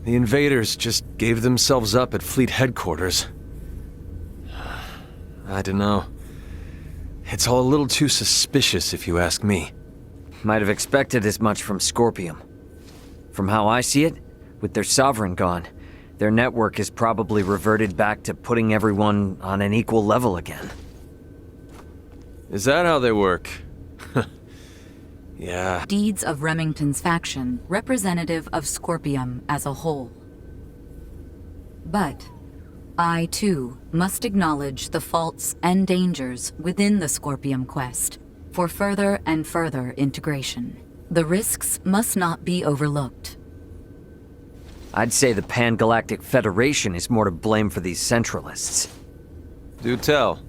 The invaders just gave themselves up at Fleet headquarters. I don't know. It's all a little too suspicious, if you ask me. Might have expected as much from Scorpium. From how I see it, with their sovereign gone, their network is probably reverted back to putting everyone on an equal level again. Is that how they work? Yeah. Deeds of Remington's faction, representative of Scorpium as a whole. But I, too, must acknowledge the faults and dangers within the Scorpium quest for further and further integration. The risks must not be overlooked. I'd say the Pan-Galactic Federation is more to blame for these Centralists. Do tell.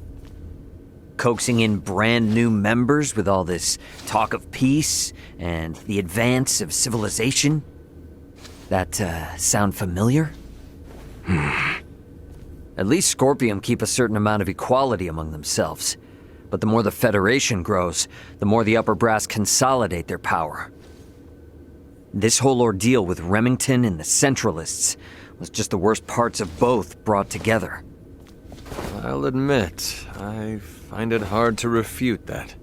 Coaxing in brand new members with all this talk of peace and the advance of civilization? That, sound familiar? At least Scorpium keep a certain amount of equality among themselves. But the more the Federation grows, the more the upper brass consolidate their power. This whole ordeal with Remington and the Centralists was just the worst parts of both brought together. I'll admit, I find it hard to refute that.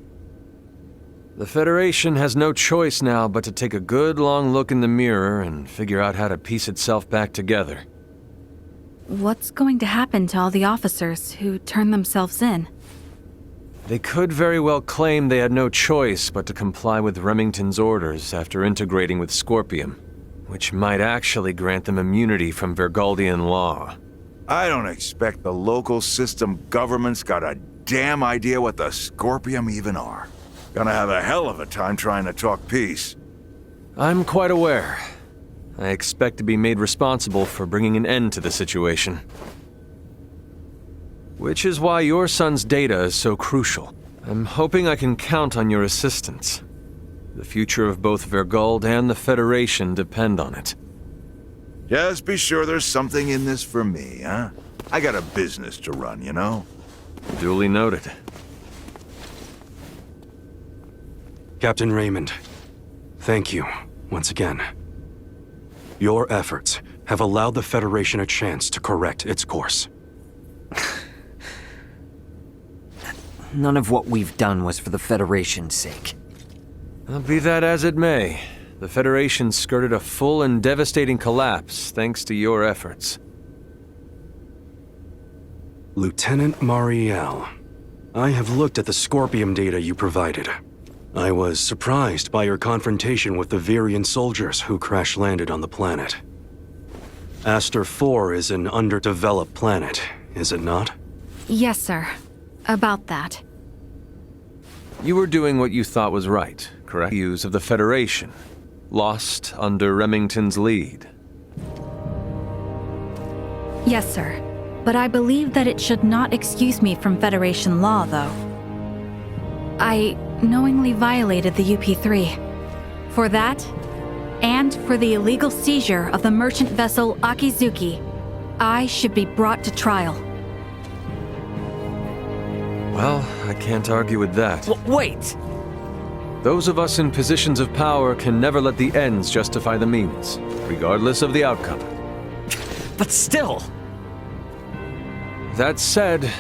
The Federation has no choice now but to take a good long look in the mirror and figure out how to piece itself back together. What's going to happen to all the officers who turned themselves in? They could very well claim they had no choice but to comply with Remington's orders after integrating with Scorpium, which might actually grant them immunity from Vergaldian law. I don't expect the local system government's got a damn idea what the Scorpium even are. Gonna have a hell of a time trying to talk peace. I'm quite aware. I expect to be made responsible for bringing an end to the situation. Which is why your son's data is so crucial. I'm hoping I can count on your assistance. The future of both Vergald and the Federation depend on it. Just be sure there's something in this for me, huh? I got a business to run, you know? Duly noted. Captain Raymond, thank you once again. Your efforts have allowed the Federation a chance to correct its course. None of what we've done was for the Federation's sake. Be that as it may, the Federation skirted a full and devastating collapse thanks to your efforts. Lieutenant Mariel, I have looked at the Scorpium data you provided. I was surprised by your confrontation with the Virian soldiers who crash-landed on the planet. Aster 4 is an underdeveloped planet, is it not? Yes, sir. About that. You were doing what you thought was right, correct? Views of the Federation, lost under Remington's lead. Yes, sir. But I believe that it should not excuse me from Federation law, though. I knowingly violated the UP-3. For that, and for the illegal seizure of the merchant vessel Akizuki, I should be brought to trial. Well, I can't argue with that. Wait! Those of us in positions of power can never let the ends justify the means, regardless of the outcome. But still! That said,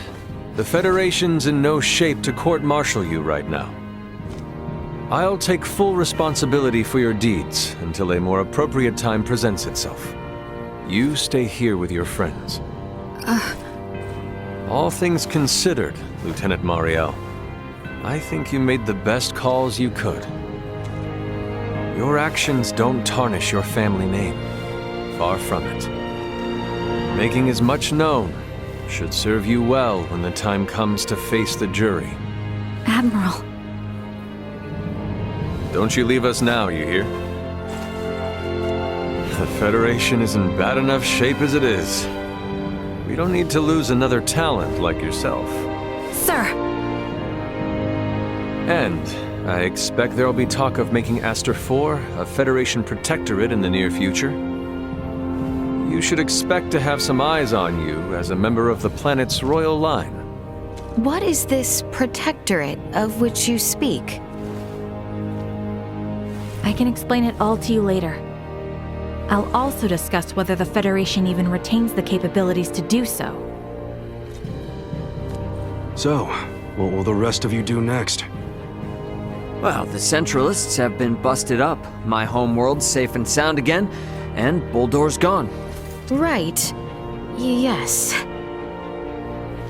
the Federation's in no shape to court-martial you right now. I'll take full responsibility for your deeds until a more appropriate time presents itself. You stay here with your friends. All things considered, Lieutenant Mariel, I think you made the best calls you could. Your actions don't tarnish your family name. Far from it. Making as much known should serve you well when the time comes to face the jury. Admiral. Don't you leave us now, you hear? The Federation is in bad enough shape as it is. We don't need to lose another talent like yourself. Sir! And I expect there'll be talk of making Aster 4 a Federation protectorate in the near future. You should expect to have some eyes on you as a member of the planet's royal line. What is this protectorate of which you speak? I can explain it all to you later. I'll also discuss whether the Federation even retains the capabilities to do so. So, what will the rest of you do next? Well, the Centralists have been busted up. My homeworld's safe and sound again, and Buldor's gone. Right. Yes.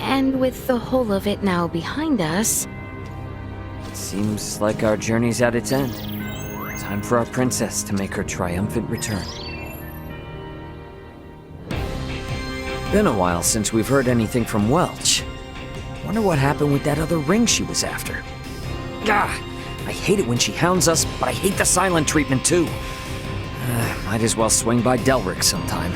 And with the whole of it now behind us... Seems like our journey's at its end. Time for our princess to make her triumphant return. Been a while since we've heard anything from Welch. Wonder what happened with that other ring she was after. Ah, I hate it when she hounds us, but I hate the silent treatment too. Might as well swing by Delric sometime.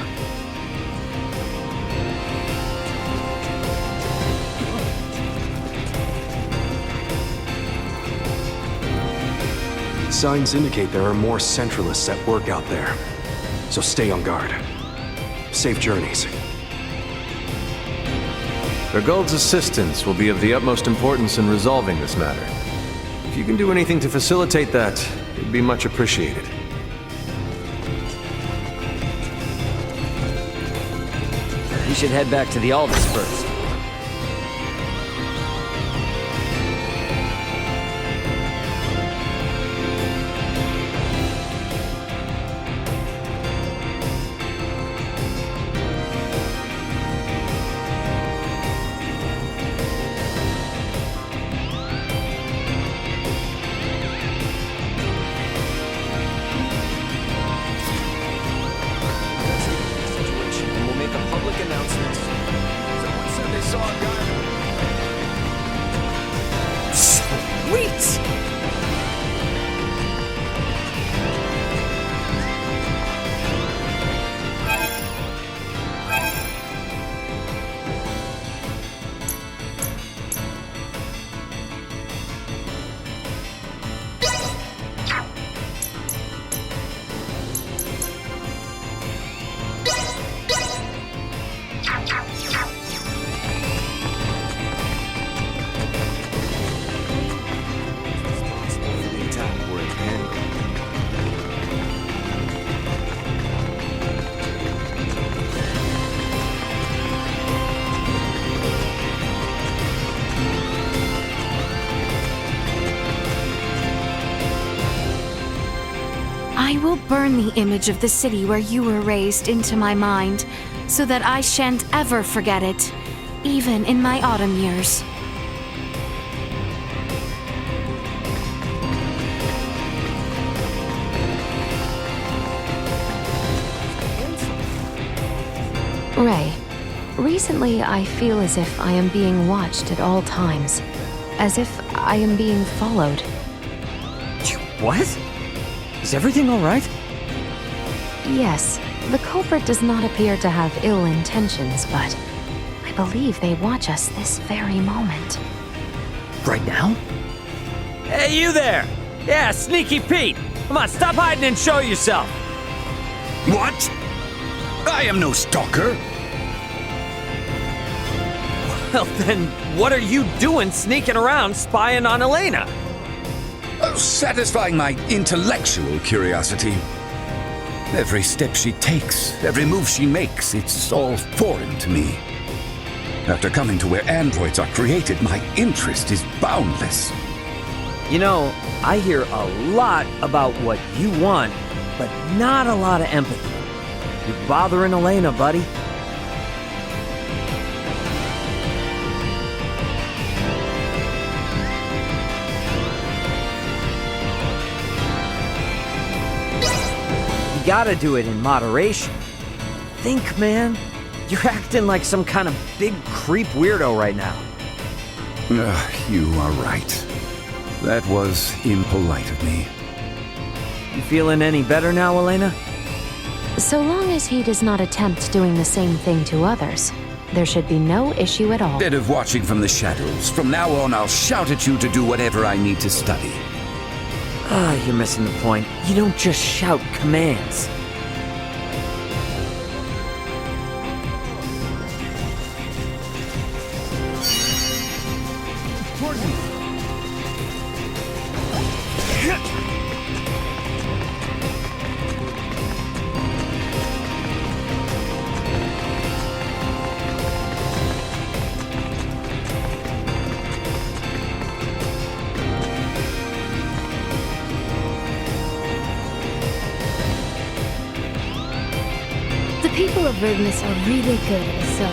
Signs indicate there are more Centralists at work out there. So stay on guard. Safe journeys. Bergold's assistance will be of the utmost importance in resolving this matter. If you can do anything to facilitate that, it'd be much appreciated. We should head back to the Aldous first. I will burn the image of the city where you were raised into my mind, so that I shan't ever forget it, even in my autumn years. Ray, recently I feel as if I am being watched at all times. As if I am being followed. What? Is everything all right? Yes, the culprit does not appear to have ill intentions, but I believe they watch us this very moment. Right now? Hey, you there! Yeah, Sneaky Pete! Come on, stop hiding and show yourself! What? I am no stalker. Well then, what are you doing sneaking around spying on Elena? Satisfying my intellectual curiosity. Every step she takes, every move she makes, it's all foreign to me. After coming to where androids are created, my interest is boundless. You know, I hear a lot about what you want, but not a lot of empathy. You're bothering Elena, buddy. You gotta do it in moderation. Think, man. You're acting like some kind of big creep weirdo right now. You are right. That was impolite of me. You feeling any better now, Elena? So long as he does not attempt doing the same thing to others, there should be no issue at all. Instead of watching from the shadows, from now on I'll shout at you to do whatever I need to study. Ah, you're missing the point. You don't just shout commands. people of Rivness are really good at so.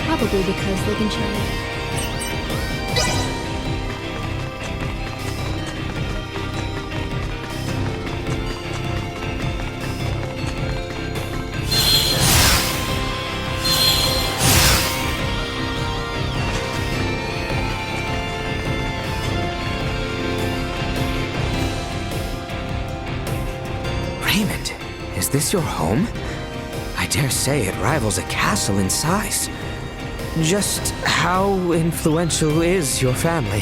Probably because they can charm. Raymond, is this your home? I dare say it rivals a castle in size. Just how influential is your family?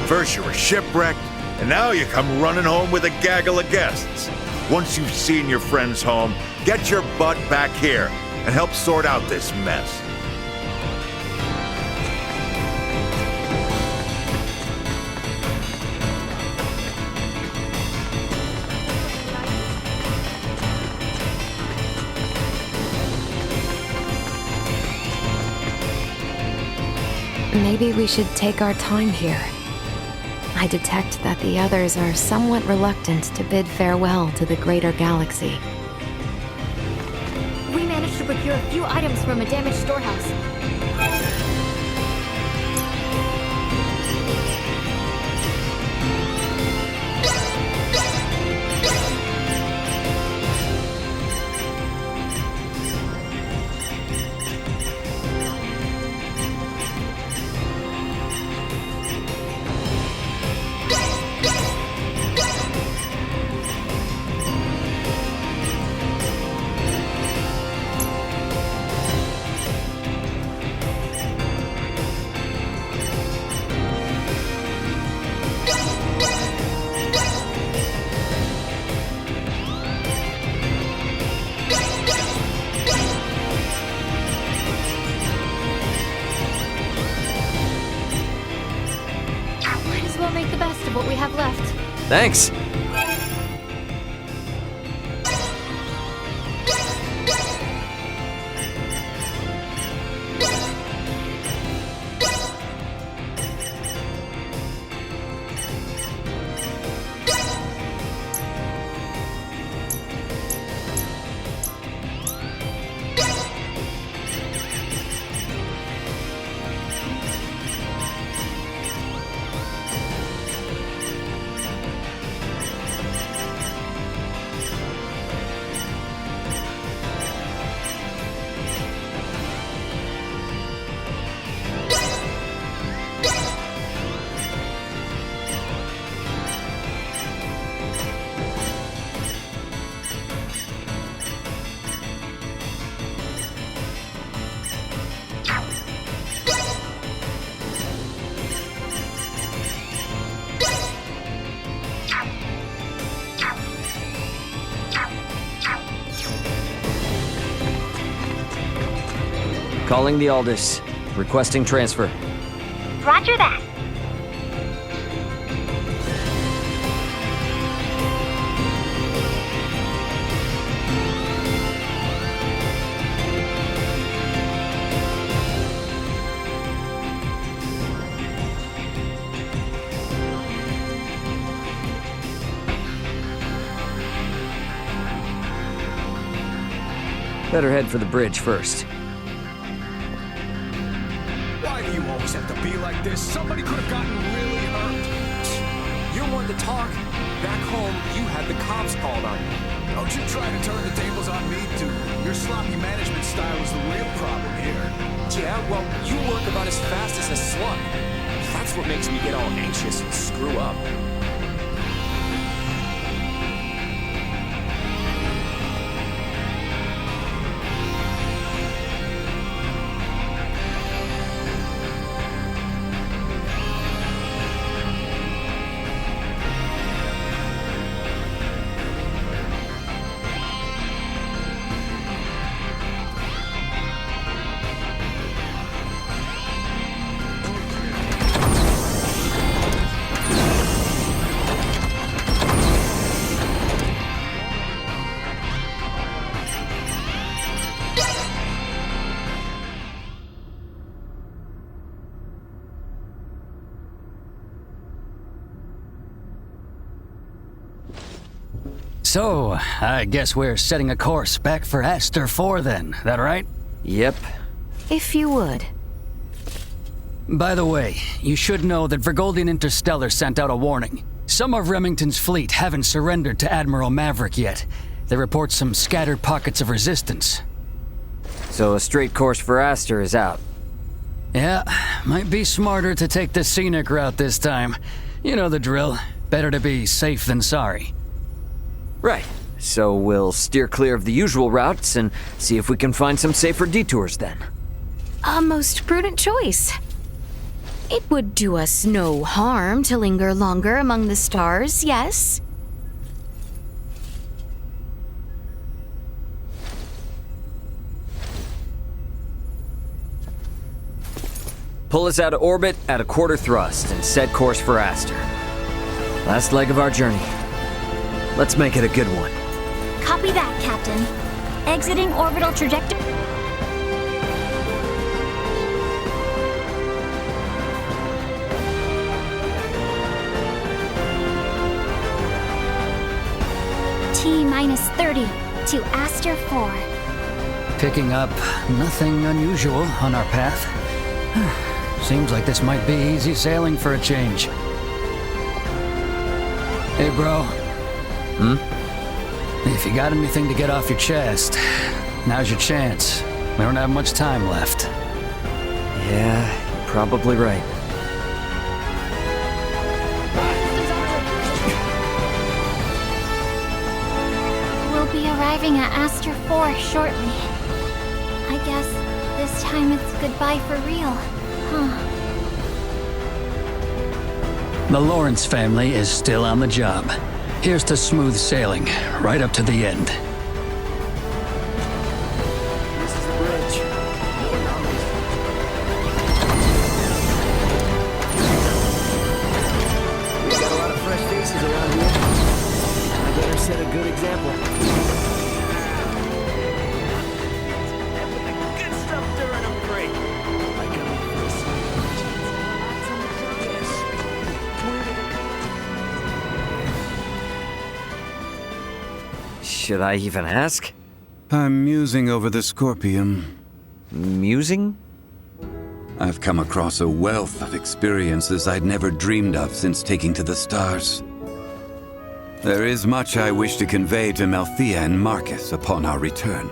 First you were shipwrecked, and now you come running home with a gaggle of guests. Once you've seen your friend's home, get your butt back here and help sort out this mess. Maybe we should take our time here. I detect that the others are somewhat reluctant to bid farewell to the greater galaxy. We managed to procure a few items from a damaged storehouse. Make the best of what we have left. Thanks. Calling the Aldous. Requesting transfer. Roger that. Better head for the bridge first. Why do you always have to be like this? Somebody could have gotten really hurt. You're one to talk. Back home, you had the cops called on you. Don't you try to turn the tables on me, dude. Your sloppy management style is the real problem here. Yeah, well, you work about as fast as a slug. That's what makes me get all anxious and screw up. So, I guess we're setting a course back for Aster 4 then, that right? Yep. If you would. By the way, you should know that Vergoldian Interstellar sent out a warning. Some of Remington's fleet haven't surrendered to Admiral Maverick yet. They report some scattered pockets of resistance. So a straight course for Aster is out. Yeah, might be smarter to take the scenic route this time. You know the drill. Better to be safe than sorry. Right. So we'll steer clear of the usual routes and see if we can find some safer detours then. A most prudent choice. It would do us no harm to linger longer among the stars, yes? Pull us out of orbit at a quarter thrust and set course for Aster. Last leg of our journey. Let's make it a good one. Copy that, Captain. Exiting orbital trajectory. T-minus 30 to Aster 4. Picking up nothing unusual on our path. Seems like this might be easy sailing for a change. Hey, bro. If you got anything to get off your chest, now's your chance. We don't have much time left. Yeah, you're probably right. We'll be arriving at Aster 4 shortly. I guess this time it's goodbye for real, huh? The Lawrence family is still on the job. Here's to smooth sailing, right up to the end. This is the bridge. We got a lot of fresh faces around here. I better set a good example. Good stuff during a break. Should I even ask? I'm musing over the Scorpium. Musing? I've come across a wealth of experiences I'd never dreamed of since taking to the stars. There is much I wish to convey to Malthea and Marcus upon our return.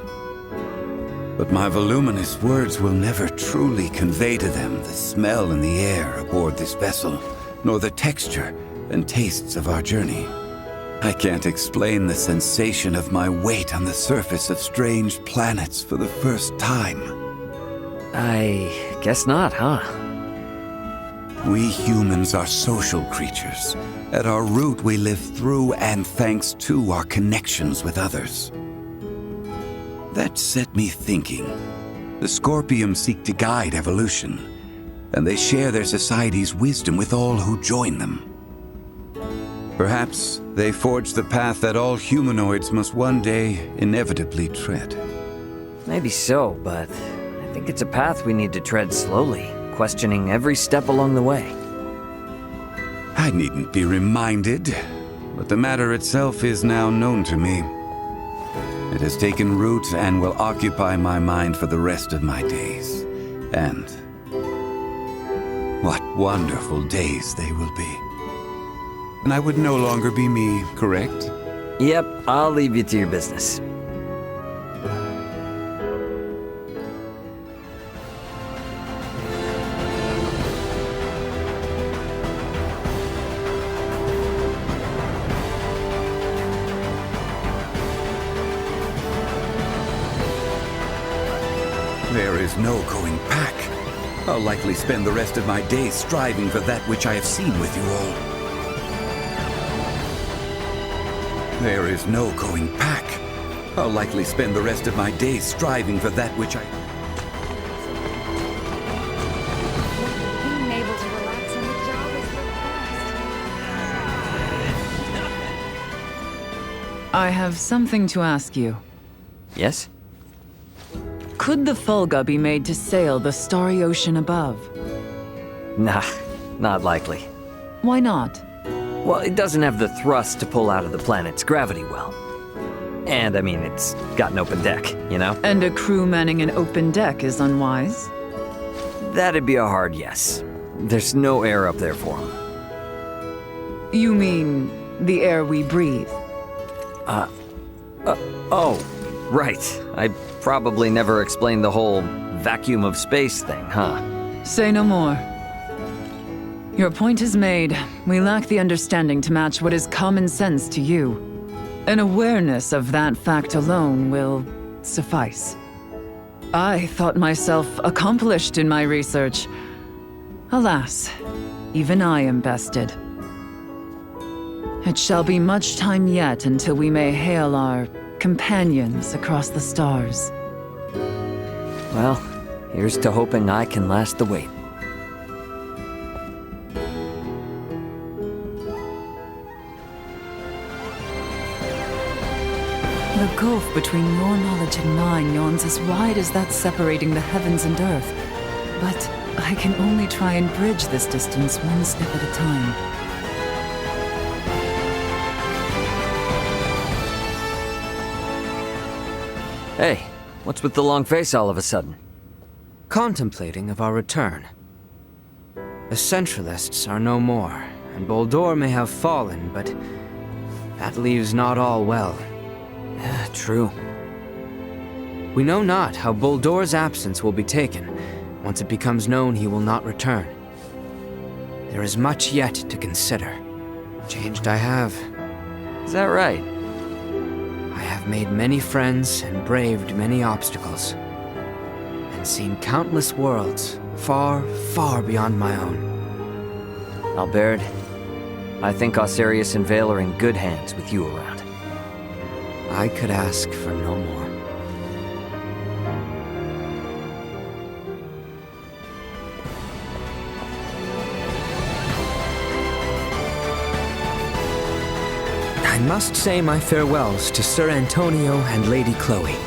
But my voluminous words will never truly convey to them the smell in the air aboard this vessel, nor the texture and tastes of our journey. I can't explain the sensation of my weight on the surface of strange planets for the first time. I guess not, huh? We humans are social creatures. At our root, we live through and thanks to our connections with others. That set me thinking. The Scorpium seek to guide evolution, and they share their society's wisdom with all who join them. Perhaps they forge the path that all humanoids must one day inevitably tread. Maybe so, but I think it's a path we need to tread slowly, questioning every step along the way. I needn't be reminded, but the matter itself is now known to me. It has taken root and will occupy my mind for the rest of my days. And what wonderful days they will be. And I would no longer be me, correct? Yep, I'll leave you to your business. There is no going back. I'll likely spend the rest of my days striving for that which I have seen with you all. There is no going back. I'll likely spend the rest of my days striving for that which I... Being able to relax on the job is the best. I have something to ask you. Yes? Could the Fulga be made to sail the starry ocean above? Nah, not likely. Why not? Well, it doesn't have the thrust to pull out of the planet's gravity well. And I mean, it's got an open deck, you know? And a crew manning an open deck is unwise? That'd be a hard yes. There's no air up there for them. You mean the air we breathe? Oh, right. I probably never explained the whole vacuum of space thing, huh? Say no more. Your point is made. We lack the understanding to match what is common sense to you. An awareness of that fact alone will suffice. I thought myself accomplished in my research. Alas, even I am bested. It shall be much time yet until we may hail our companions across the stars. Well, here's to hoping I can last the wait. The gulf between your knowledge and mine yawns as wide as that separating the heavens and earth. But I can only try and bridge this distance one step at a time. Hey, what's with the long face all of a sudden? Contemplating of our return. The Centralists are no more, and Boldor may have fallen, but that leaves not all well. True. We know not how Boldor's absence will be taken. Once it becomes known he will not return. There is much yet to consider. Changed I have. Is that right? I have made many friends and braved many obstacles. And seen countless worlds, far, far beyond my own. Albert, I think Osirius and Vale are in good hands with you around. I could ask for no more. I must say my farewells to Sir Antonio and Lady Chloe.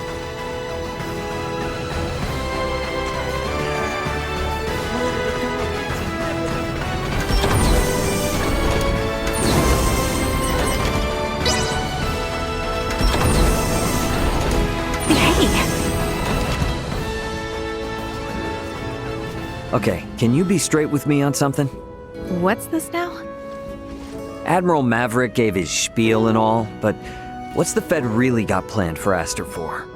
Okay, can you be straight with me on something? What's this now? Admiral Maverick gave his spiel and all, but what's the Fed really got planned for Aster 4?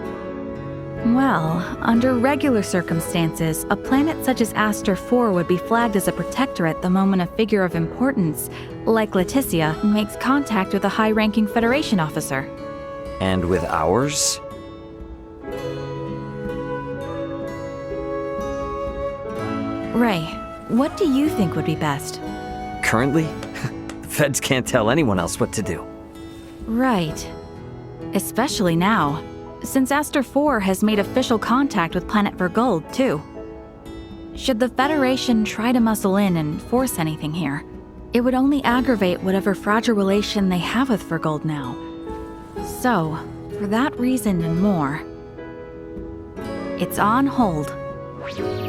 Well, under regular circumstances, a planet such as Aster 4 would be flagged as a protectorate the moment a figure of importance, like Leticia, makes contact with a high-ranking Federation officer. And with ours? Ray, what do you think would be best? Currently? The Feds can't tell anyone else what to do. Right. Especially now, since Aster 4 has made official contact with Planet Vergold, too. Should the Federation try to muscle in and force anything here, it would only aggravate whatever fragile relation they have with Vergold now. So, for that reason and more, it's on hold.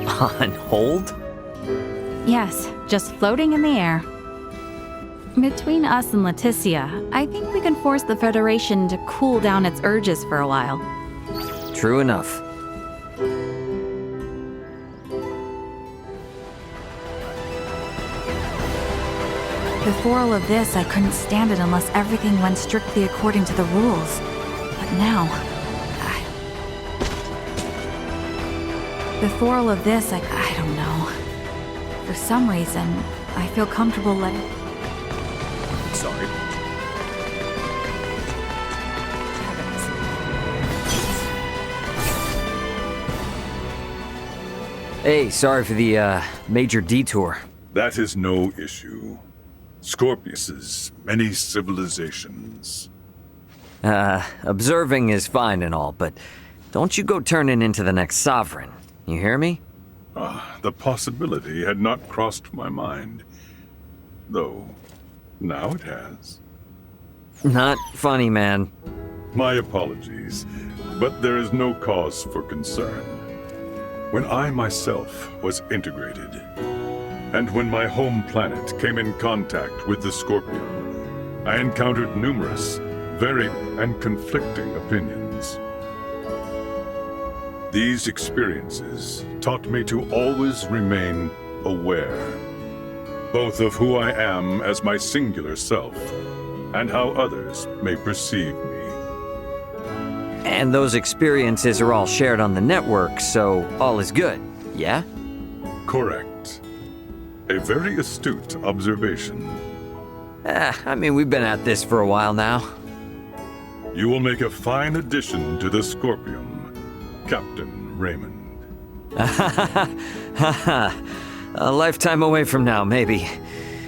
On hold? Yes, just floating in the air. Between us and Leticia, I think we can force the Federation to cool down its urges for a while. True enough. Before all of this, I couldn't stand it unless everything went strictly according to the rules. But now... Before all of this, I don't know. For some reason, I feel comfortable letting... Sorry. Hey, sorry for the, major detour. That is no issue. Scorpius's many civilizations. Observing is fine and all, but don't you go turning into the next sovereign. You hear me? The possibility had not crossed my mind. Though, now it has. Not funny, man. My apologies, but there is no cause for concern. When I myself was integrated, and when my home planet came in contact with the Scorpion, I encountered numerous, varied and conflicting opinions. These experiences taught me to always remain aware, both of who I am as my singular self, and how others may perceive me. And those experiences are all shared on the network, so all is good, yeah? Correct. A very astute observation. I mean, we've been at this for a while now. You will make a fine addition to the Scorpium, Captain Raymond. A lifetime away from now, maybe.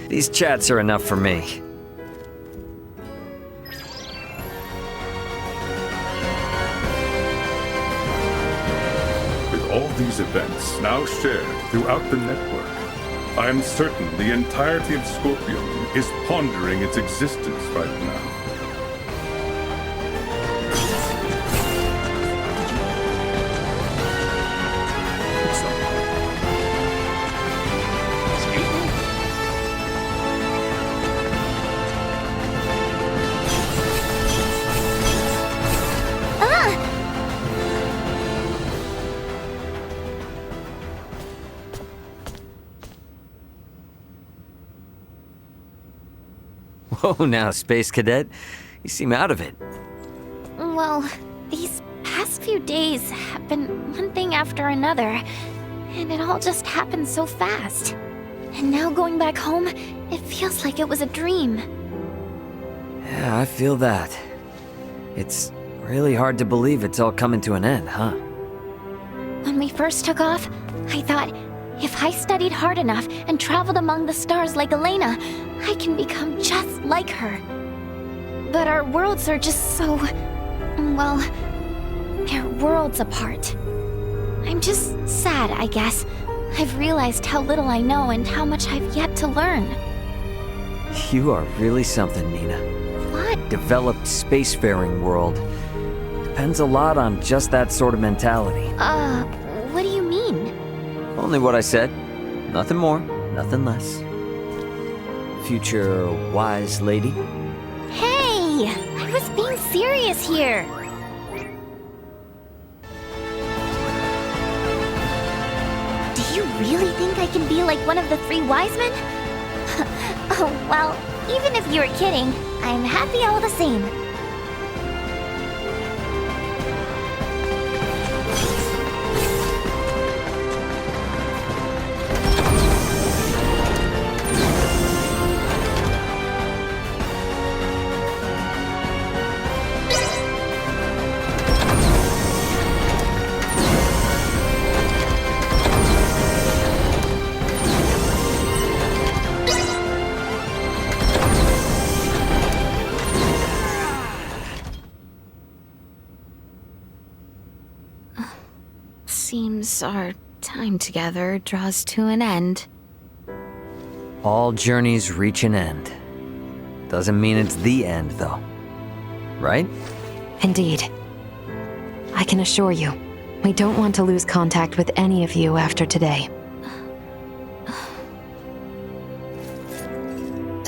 These chats are enough for me. With all these events now shared throughout the network, I am certain the entirety of Scorpium is pondering its existence right now. Whoa, now, Space Cadet. You seem out of it. Well, these past few days have been one thing after another, and it all just happened so fast. And now going back home, it feels like it was a dream. Yeah, I feel that. It's really hard to believe it's all coming to an end, huh? When we first took off, I thought, if I studied hard enough and traveled among the stars like Elena, I can become just like her. But our worlds are just so... well, they're worlds apart. I'm just sad, I guess. I've realized how little I know and how much I've yet to learn. You are really something, Nina. What? Developed spacefaring world. Depends a lot on just that sort of mentality. What do you mean? Only what I said. Nothing more, nothing less. Future wise lady. Hey! I was being serious here! Do you really think I can be like one of the three wise men? Oh, well, even if you were kidding, I'm happy all the same. Seems our time together draws to an end. All journeys reach an end. Doesn't mean it's the end, though. Right? Indeed. I can assure you, we don't want to lose contact with any of you after today.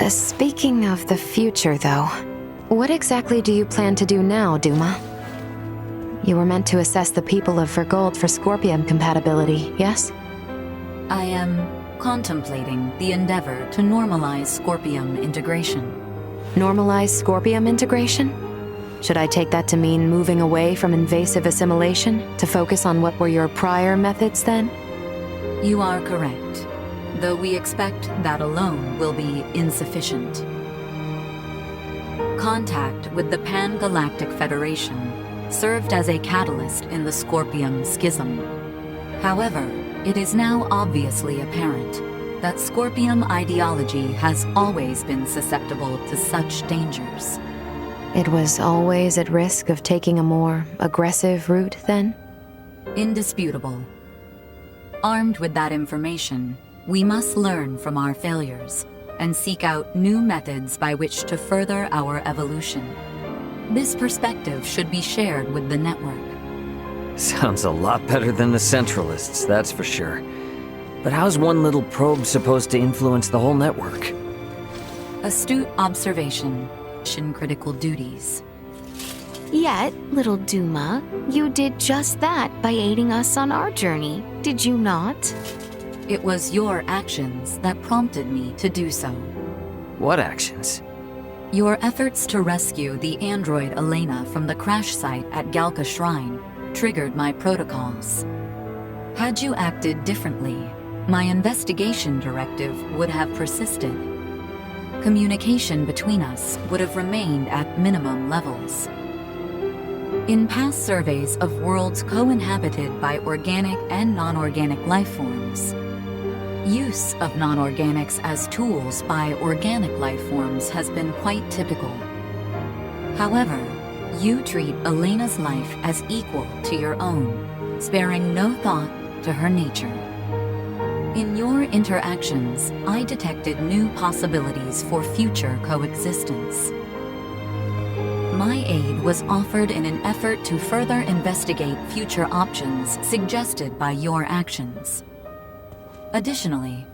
Speaking of the future, though, what exactly do you plan to do now, Duma? You were meant to assess the people of Vergold for Scorpium compatibility, yes? I am contemplating the endeavor to normalize Scorpium integration. Normalize Scorpium integration? Should I take that to mean moving away from invasive assimilation to focus on what were your prior methods then? You are correct, though we expect that alone will be insufficient. Contact with the Pan-Galactic Federation served as a catalyst in the Scorpium schism. However, it is now obviously apparent that Scorpium ideology has always been susceptible to such dangers. It was always at risk of taking a more aggressive route, then? Indisputable. Armed with that information, we must learn from our failures and seek out new methods by which to further our evolution. This perspective should be shared with the network. Sounds a lot better than the Centralists, that's for sure. But how's one little probe supposed to influence the whole network? Astute observation. mission-critical duties. Yet, little Duma, you did just that by aiding us on our journey, did you not? It was your actions that prompted me to do so. What actions? Your efforts to rescue the android Elena from the crash site at Galka Shrine triggered my protocols. Had you acted differently, my investigation directive would have persisted. Communication between us would have remained at minimum levels. In past surveys of worlds co-inhabited by organic and non-organic life forms, use of non-organics as tools by organic life forms has been quite typical. However, you treat Elena's life as equal to your own, sparing no thought to her nature. In your interactions, I detected new possibilities for future coexistence. My aid was offered in an effort to further investigate future options suggested by your actions. Additionally,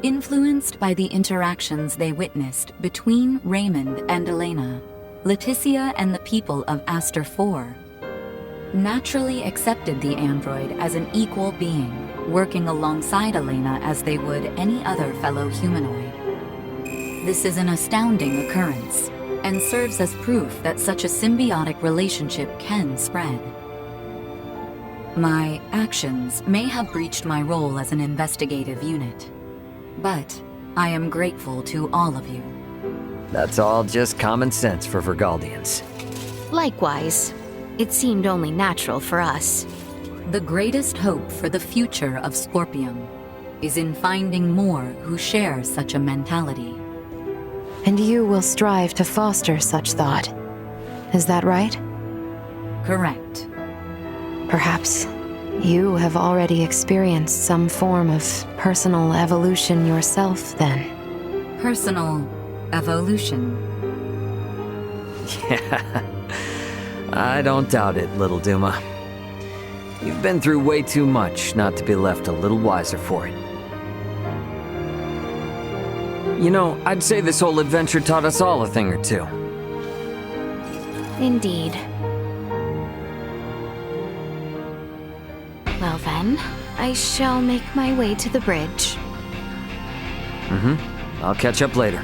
influenced by the interactions they witnessed between Raymond and Elena, Leticia and the people of Aster 4 naturally accepted the android as an equal being, working alongside Elena as they would any other fellow humanoid. This is an astounding occurrence, and serves as proof that such a symbiotic relationship can spread. My actions may have breached my role as an investigative unit, but I am grateful to all of you. That's all just common sense for Vergaldians. Likewise, it seemed only natural for us. The greatest hope for the future of Scorpium is in finding more who share such a mentality. And you will strive to foster such thought. Is that right? Correct. Perhaps you have already experienced some form of personal evolution yourself, then. Personal evolution. Yeah, I don't doubt it, little Duma. You've been through way too much not to be left a little wiser for it. You know, I'd say this whole adventure taught us all a thing or two. Indeed. Well then, I shall make my way to the bridge. I'll catch up later.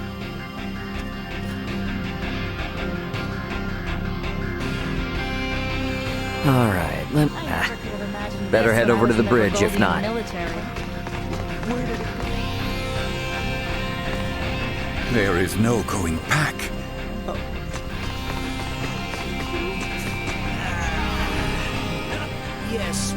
All right, better head over to the bridge if not. There is no going back. Yes,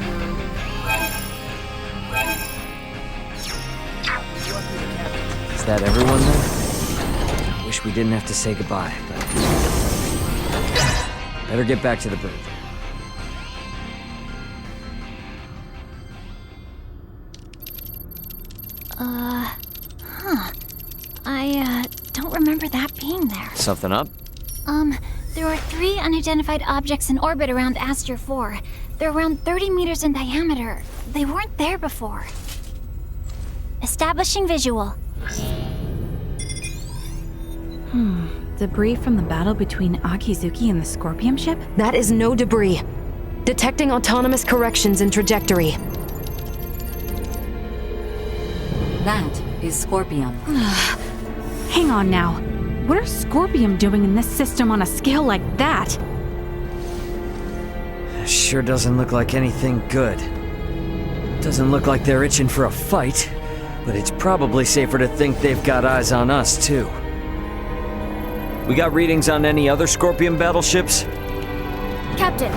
Is that everyone then? Wish we didn't have to say goodbye, but... Better get back to the bridge. I don't remember that being there. Something up? There are 3 unidentified objects in orbit around Aster 4. They're around 30 meters in diameter. They weren't there before. Establishing visual. Debris from the battle between Akizuki and the Scorpium ship? That is no debris. Detecting autonomous corrections in trajectory. That is Scorpium. Hang on now. What are Scorpium doing in this system on a scale like that? Sure doesn't look like anything good. Doesn't look like they're itching for a fight, but it's probably safer to think they've got eyes on us, too. We got readings on any other Scorpion battleships? Captain,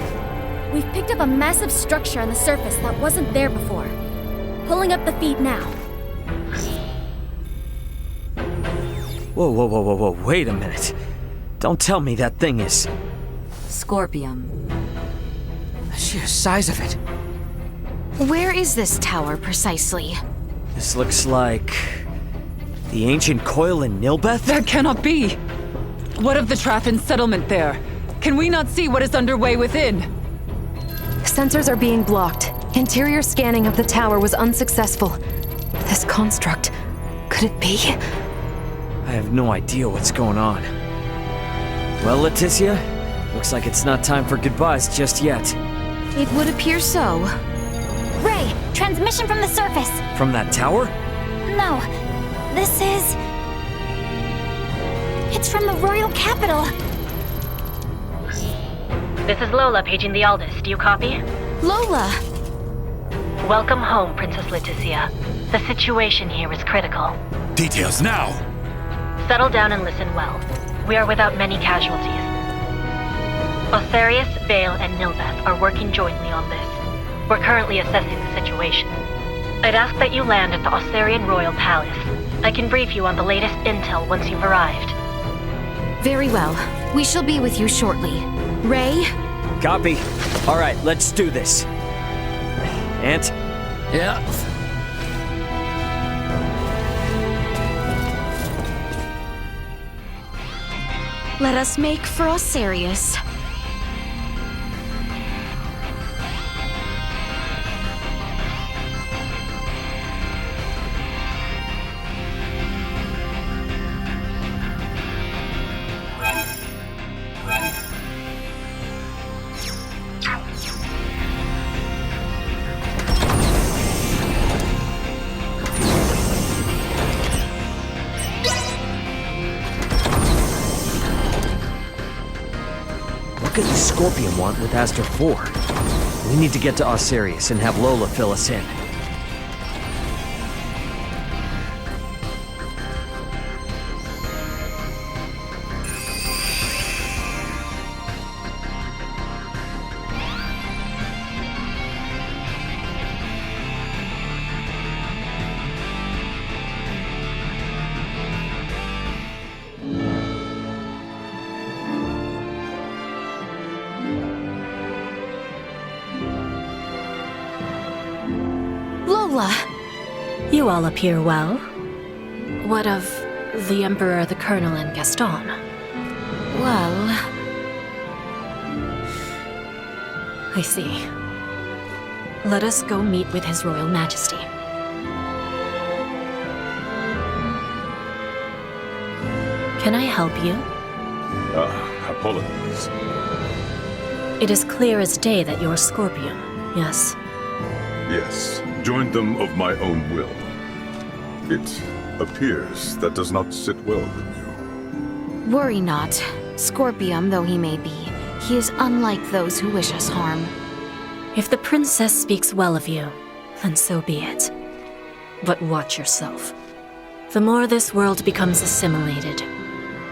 we've picked up a massive structure on the surface that wasn't there before. Pulling up the feed now. Whoa, wait a minute. Don't tell me that thing is... Scorpium. The sheer size of it. Where is this tower precisely? This looks like... the ancient coil in Nilbeth? That cannot be! What of the Traffin settlement there? Can we not see what is underway within? Sensors are being blocked. Interior scanning of the tower was unsuccessful. This construct, could it be? I have no idea what's going on. Well, Leticia, looks like it's not time for goodbyes just yet. It would appear so. Ray, transmission from the surface. From that tower? No, this is... It's from the royal capital. This is Lola paging the Aldous. Do you copy? Lola! Welcome home, Princess Leticia. The situation here is critical. Details now! Settle down and listen well. We are without many casualties. Osarius, Vale, and Nilbeth are working jointly on this. We're currently assessing the situation. I'd ask that you land at the Osarian Royal Palace. I can brief you on the latest intel once you've arrived. Very well. We shall be with you shortly. Ray? Copy. All right, let's do this. Ant? Yeah. Let us make for Osarius. What could the Scorpion want with Aster 4? We need to get to Osarius and have Lola fill us in. Lola! You all appear well. What of the Emperor, the Colonel, and Gaston? Well... I see. Let us go meet with His Royal Majesty. Can I help you? Apologies. It is clear as day that you're Scorpion, yes? Yes, joined them of my own will. It appears that does not sit well with you. Worry not. Scorpium though he may be, he is unlike those who wish us harm. If the princess speaks well of you, then so be it. But watch yourself. The more this world becomes assimilated,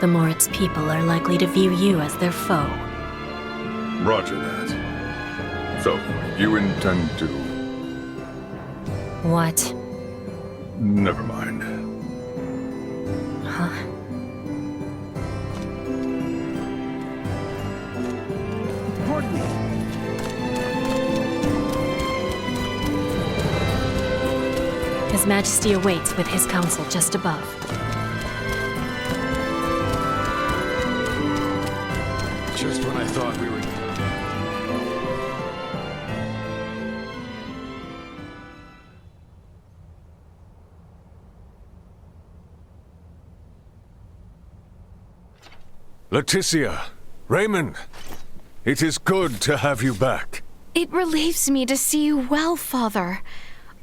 the more its people are likely to view you as their foe. Roger that. So, you intend to... What? Never mind. Huh? Pardon me. His Majesty awaits with his council just above. Just when I thought we were... Leticia, Raymond, it is good to have you back. It relieves me to see you well, Father.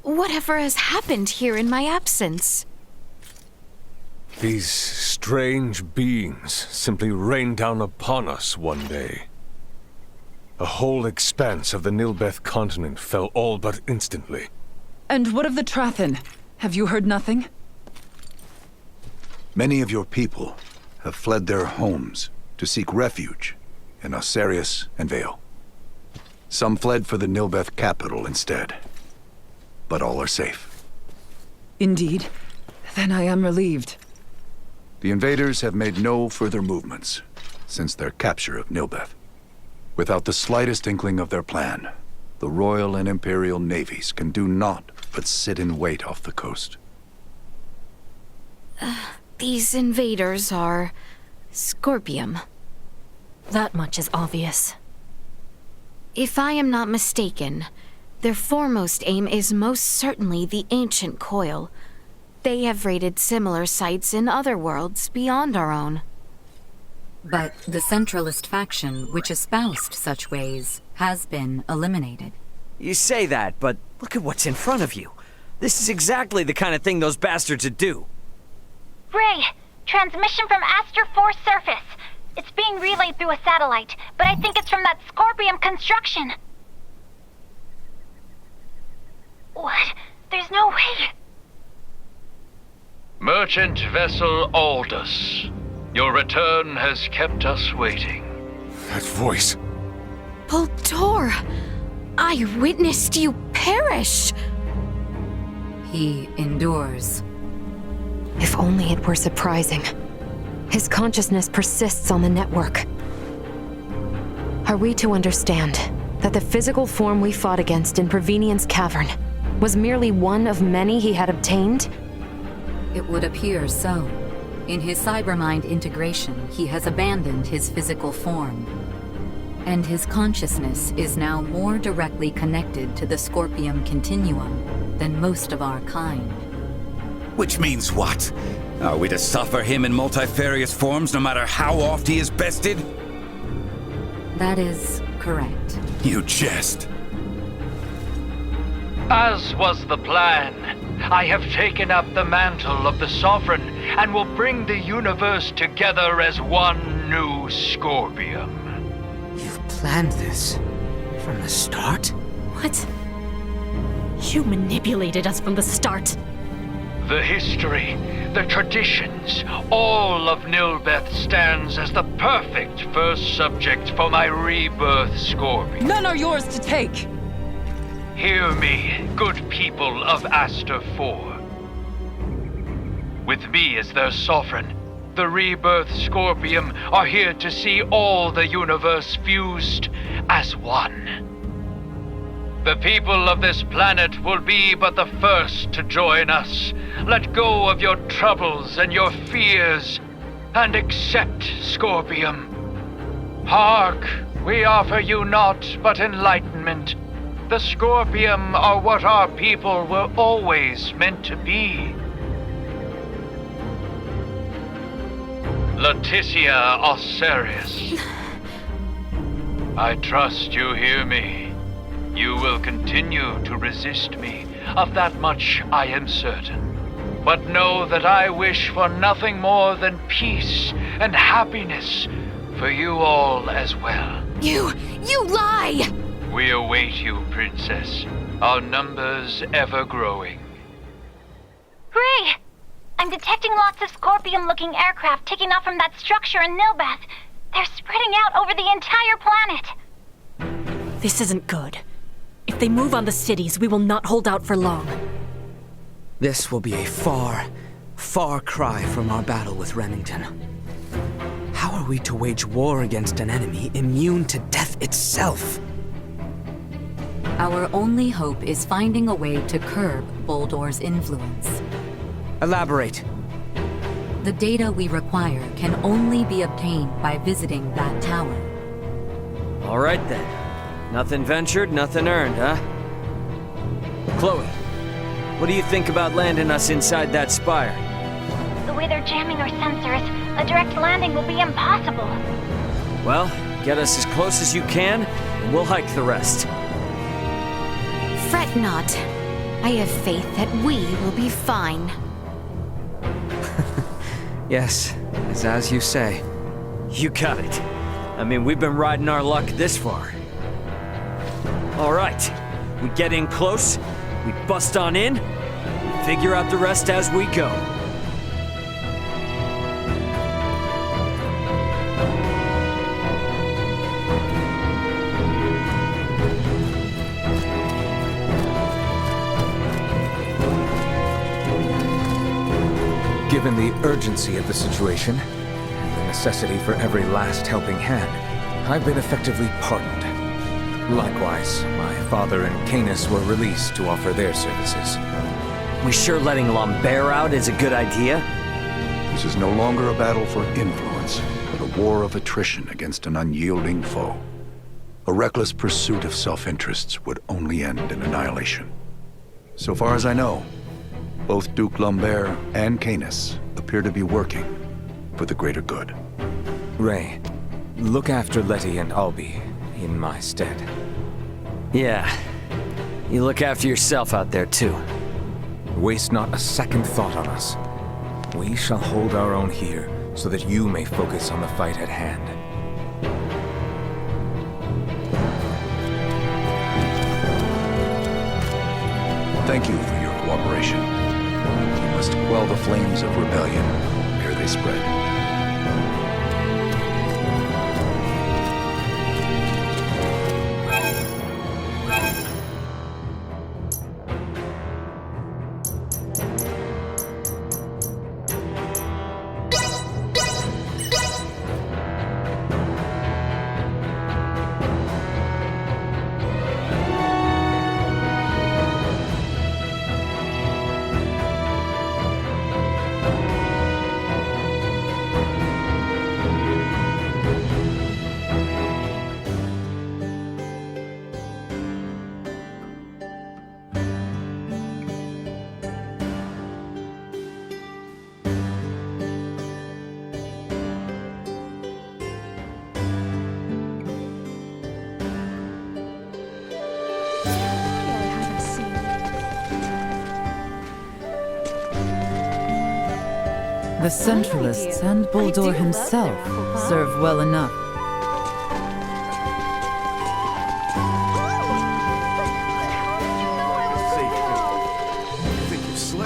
Whatever has happened here in my absence? These strange beings simply rained down upon us one day. A whole expanse of the Nilbeth continent fell all but instantly. And what of the Trathin? Have you heard nothing? Many of your people have fled their homes to seek refuge in Osarius and Vale. Some fled for the Nilbeth capital instead, but all are safe. Indeed. Then I am relieved. The invaders have made no further movements since their capture of Nilbeth. Without the slightest inkling of their plan, the Royal and Imperial navies can do naught but sit in wait off the coast. These invaders are... Scorpium. That much is obvious. If I am not mistaken, their foremost aim is most certainly the ancient coil. They have raided similar sites in other worlds beyond our own. But the Centralist faction, which espoused such ways, has been eliminated. You say that, but look at what's in front of you. This is exactly the kind of thing those bastards would do. Ray, transmission from Aster 4 surface. It's being relayed through a satellite, but I think it's from that Scorpium construction. What? There's no way. Merchant vessel Aldous. Your return has kept us waiting. That voice. Baldur! I witnessed you perish! He endures. If only it were surprising. His consciousness persists on the network. Are we to understand that the physical form we fought against in Prevenient's cavern was merely one of many he had obtained? It would appear so. In his cybermind integration, he has abandoned his physical form. And his consciousness is now more directly connected to the Scorpium continuum than most of our kind. Which means what? Are we to suffer him in multifarious forms no matter how oft he is bested? That is correct. You jest. As was the plan, I have taken up the mantle of the Sovereign and will bring the universe together as one new Scorpium. You've planned this from the start? What? You manipulated us from the start. The history, the traditions, all of Nilbeth stands as the perfect first subject for my rebirth, Scorpion. None are yours to take! Hear me, good people of Aster 4. With me as their sovereign, the rebirth Scorpium are here to see all the universe fused as one. The people of this planet will be but the first to join us. Let go of your troubles and your fears, and accept Scorpium. Hark, we offer you naught but enlightenment. The Scorpium are what our people were always meant to be. Leticia Osiris. I trust you hear me. You will continue to resist me. Of that much I am certain. But know that I wish for nothing more than peace and happiness for you all as well. You lie! We await you, Princess. Our numbers ever growing. Ray! I'm detecting lots of Scorpium-looking aircraft taking off from that structure in Nilbeth. They're spreading out over the entire planet. This isn't good. If they move on the cities, we will not hold out for long. This will be a far, far cry from our battle with Remington. How are we to wage war against an enemy immune to death itself? Our only hope is finding a way to curb Boldor's influence. Elaborate. The data we require can only be obtained by visiting that tower. All right then. Nothing ventured, nothing earned, huh? Chloe, what do you think about landing us inside that spire? The way they're jamming our sensors, a direct landing will be impossible. Well, get us as close as you can, and we'll hike the rest. Fret not. I have faith that we will be fine. Yes, it's as you say. You got it. I mean, we've been riding our luck this far. All right, we get in close, we bust on in, we figure out the rest as we go. Given the urgency of the situation, and the necessity for every last helping hand, I've been effectively pardoned. Likewise, my father and Canis were released to offer their services. We sure letting Lambert out is a good idea? This is no longer a battle for influence, but a war of attrition against an unyielding foe. A reckless pursuit of self-interests would only end in annihilation. So far as I know, both Duke Lambert and Canis appear to be working for the greater good. Ray, look after Letty and Albie in my stead. Yeah. You look after yourself out there, too. Waste not a second thought on us. We shall hold our own here, so that you may focus on the fight at hand. Thank you for your cooperation. We must quell the flames of rebellion ere they spread. The Centralists and Bulldor himself serve well enough.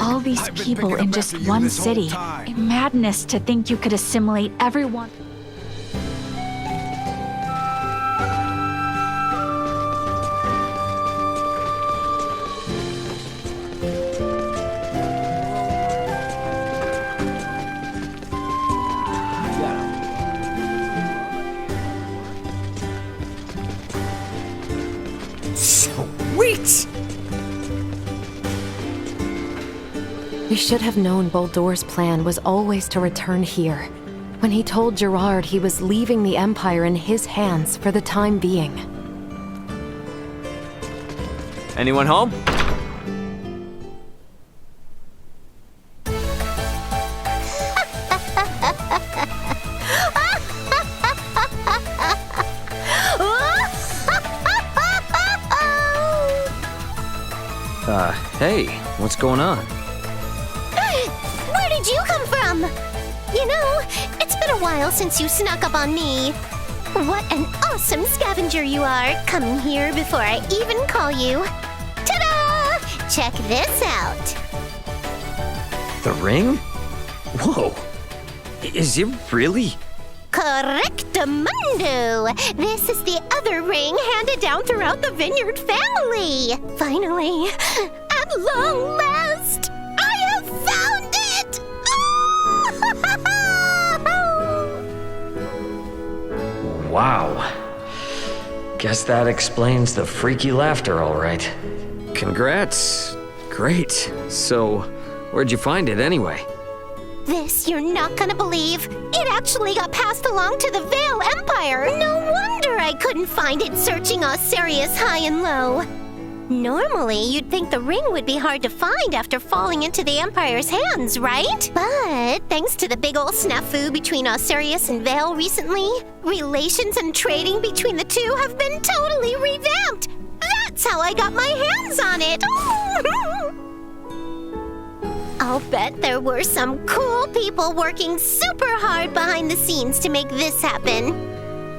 All these people in just one city. Madness to think you could assimilate everyone. Sweet! We should have known Buldor's plan was always to return here. When he told Gerard he was leaving the Empire in his hands for the time being. Anyone home? Hey, what's going on? Where did you come from? You know, it's been a while since you snuck up on me. What an awesome scavenger you are, coming here before I even call you. Ta-da! Check this out. The ring? Whoa. Is it really? Correctamundo! This is the other ring handed down throughout the Vineyard family. Finally, at long last, I have found it! Wow. Guess that explains the freaky laughter, all right. Congrats. Great. So, where'd you find it anyway? This you're not gonna believe. It actually got passed along to the Vale Empire. No wonder I couldn't find it searching Osirius high and low. Normally, you'd think the ring would be hard to find after falling into the Empire's hands, right? But thanks to the big ol' snafu between Osirius and Vale recently, relations and trading between the two have been totally revamped. That's how I got my hands on it. I'll bet there were some cool people working super hard behind the scenes to make this happen.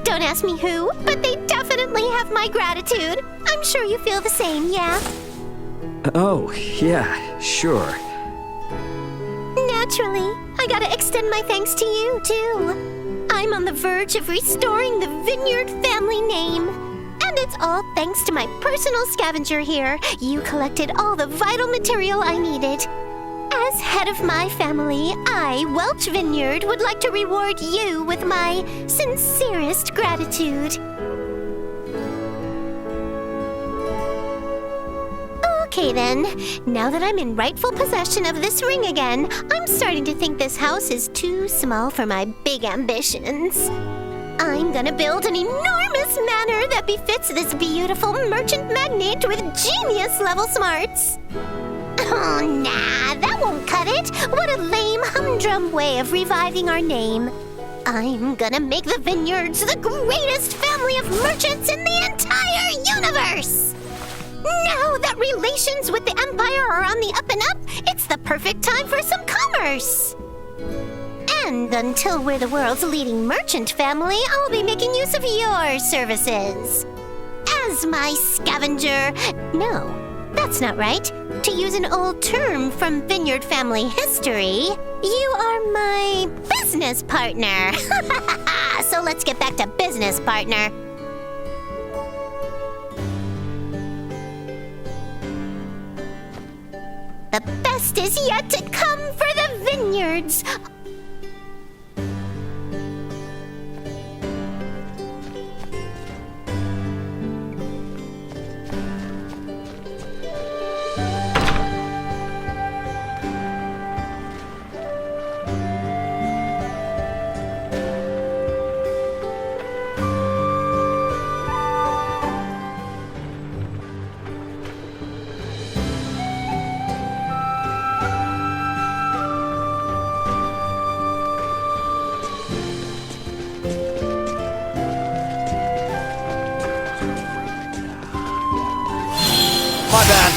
Don't ask me who, but they definitely have my gratitude. I'm sure you feel the same, yeah? Oh, yeah, sure. Naturally, I gotta extend my thanks to you, too. I'm on the verge of restoring the Vineyard family name. And it's all thanks to my personal scavenger here. You collected all the vital material I needed. As head of my family, I, Welch Vineyard, would like to reward you with my sincerest gratitude. Okay then, now that I'm in rightful possession of this ring again, I'm starting to think this house is too small for my big ambitions. I'm gonna build an enormous manor that befits this beautiful merchant magnate with genius-level smarts. Oh, nah, that won't cut it. What a lame, humdrum way of reviving our name. I'm gonna make the Vineyards the greatest family of merchants in the entire universe! Now that relations with the Empire are on the up and up, it's the perfect time for some commerce! And until we're the world's leading merchant family, I'll be making use of your services. As my scavenger... No, that's not right. To use an old term from Vineyard family history, you are my business partner. So let's get back to business, partner. The best is yet to come for the Vineyards. My bad.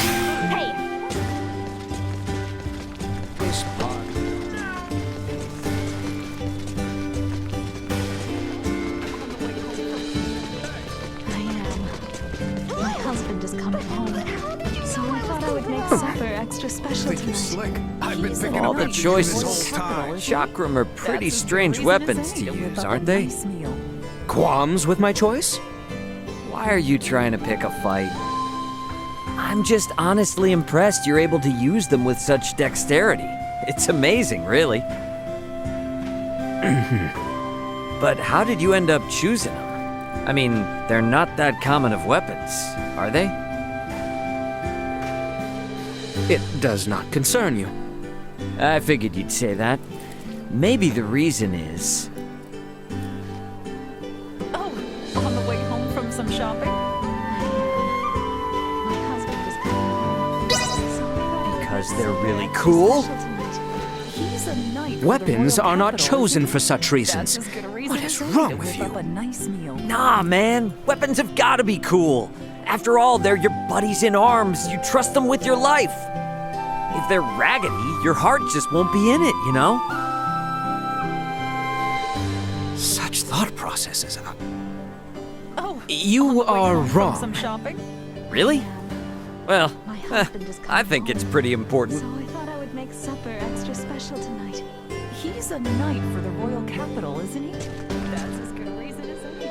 My husband is coming home, so I thought I would make supper extra special tonight. Slick. I've been picking All up the after you this choices. whole time. Chakram are pretty strange weapons to use, aren't they? Qualms with my choice? Why are you trying to pick a fight? I'm just honestly impressed you're able to use them with such dexterity. It's amazing, really. But how did you end up choosing them? I mean, they're not that common of weapons, are they? It does not concern you. I figured you'd say that. Maybe the reason is... Oh, on the way home from some shopping? because they're really cool? He's a knight. Weapons are not chosen for such reasons. What is wrong with you? Nah, man. Weapons have gotta be cool. After all, they're your buddies in arms. You trust them with your life. If they're raggedy, your heart just won't be in it, you know? Such thought processes. Oh, you are From wrong. some shopping? Really? Well, I think it's pretty important. So I thought I would make supper extra special tonight. He's a knight for the royal capital, isn't he? That's as good a reason as any.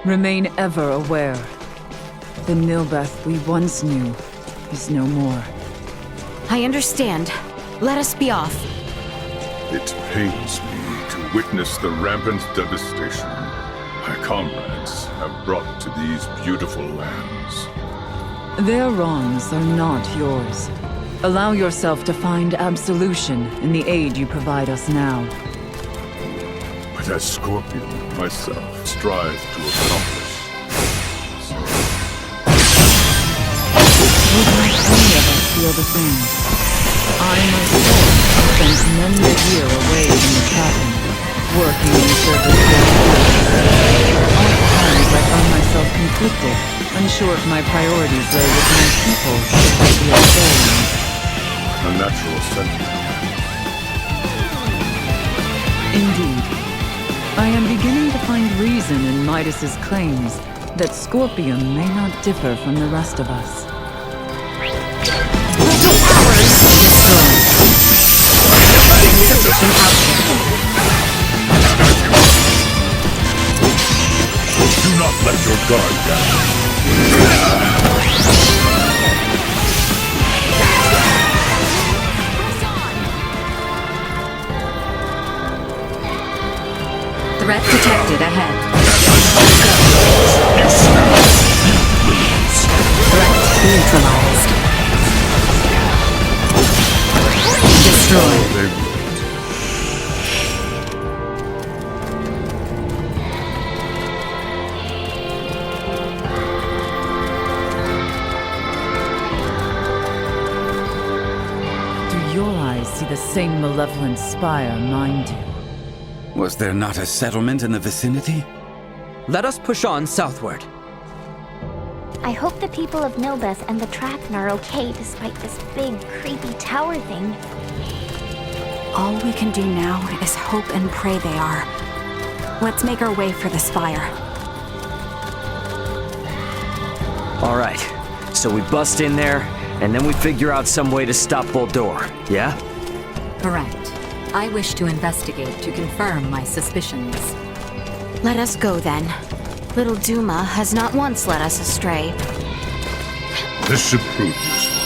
Remain ever aware. The Nilbeth we once knew is no more. I understand. Let us be off. It pains me to witness the rampant devastation my comrades have brought to these beautiful lands. Their wrongs are not yours. Allow yourself to find absolution in the aid you provide us now. But as Scorpion, myself strive to accomplish. Would not any of us feel the same? I myself spent many a year away from the cabin, working in service of Oftentimes I found myself conflicted, unsure if my priorities lay with my people or the Asterians. A natural sentiment. indeed. I am beginning to find reason in Midas's claims that Scorpium may not differ from the rest of us. Insufficient output. Do not let your guard down. Threat detected ahead. Threat neutralized. Destroyed. Do your eyes see the same malevolent spire mine do? Was there not a settlement in the vicinity? Let us push on southward. I hope the people of Nilbeth and the Tracken are okay despite this big, creepy tower thing. All we can do now is hope and pray they are. Let's make our way for this fire. All right, so we bust in there, and then we figure out some way to stop Boldor, yeah? Correct. I wish to investigate to confirm my suspicions. Let us go then. Little Duma has not once led us astray. This should prove useful.